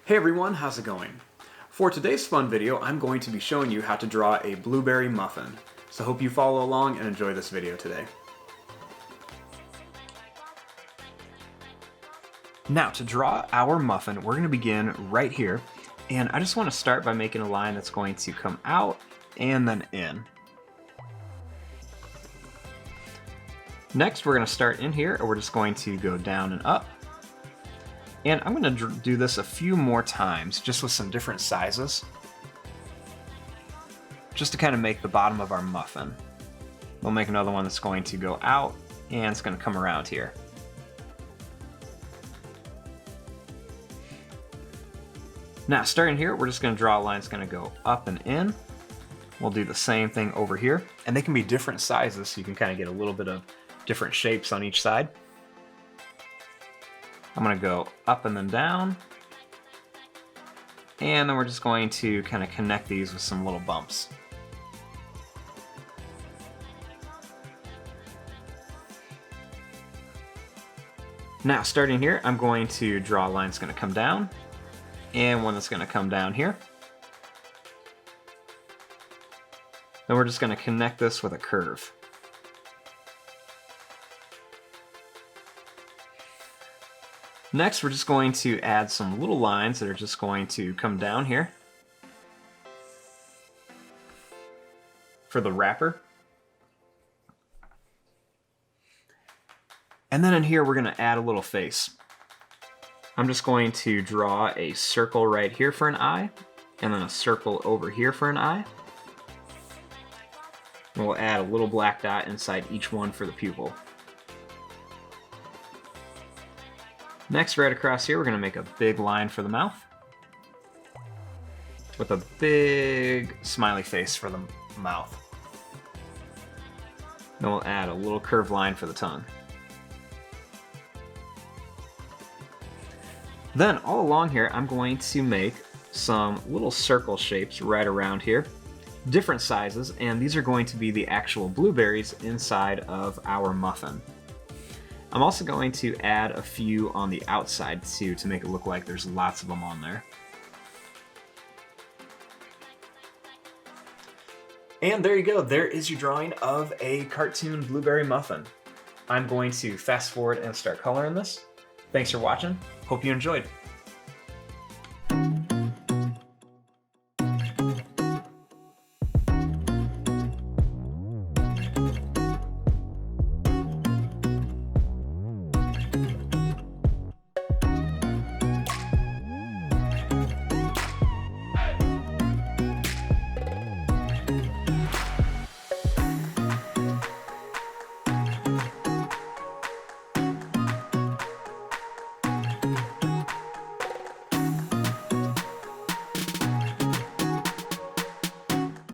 Hey everyone, how's it going? For today's fun video, I'm going to be showing you how to draw a blueberry muffin. So hope you follow along and enjoy this video today. Now to draw our muffin, we're going to begin right here. And I just want to start by making a line that's going to come out and then in. Next, we're going to start in here, and we're just going to go down and up. And I'm going to do this a few more times, just with some different sizes, just to kind of make the bottom of our muffin. We'll make another one that's going to go out, and it's going to come around here. Now, starting here, we're just going to draw a line that's going to go up and in. We'll do the same thing over here, and they can be different sizes, so you can kind of get a little bit of different shapes on each side. I'm going to go up and then down, and then we're just going to kind of connect these with some little bumps. Now, starting here, I'm going to draw a line that's going to come down, and one that's going to come down here. Then we're just going to connect this with a curve. Next, we're just going to add some little lines that are just going to come down here for the wrapper. And then in here, we're going to add a little face. I'm just going to draw a circle right here for an eye, and then a circle over here for an eye. And we'll add a little black dot inside each one for the pupil. Next, right across here, we're going to make a big line for the mouth with a big smiley face for the mouth. Then we'll add a little curved line for the tongue. Then all along here, I'm going to make some little circle shapes right around here, different sizes, and these are going to be the actual blueberries inside of our muffin. I'm also going to add a few on the outside too, to make it look like there's lots of them on there. And there you go, there is your drawing of a cartoon blueberry muffin. I'm going to fast forward and start coloring this. Thanks for watching, hope you enjoyed.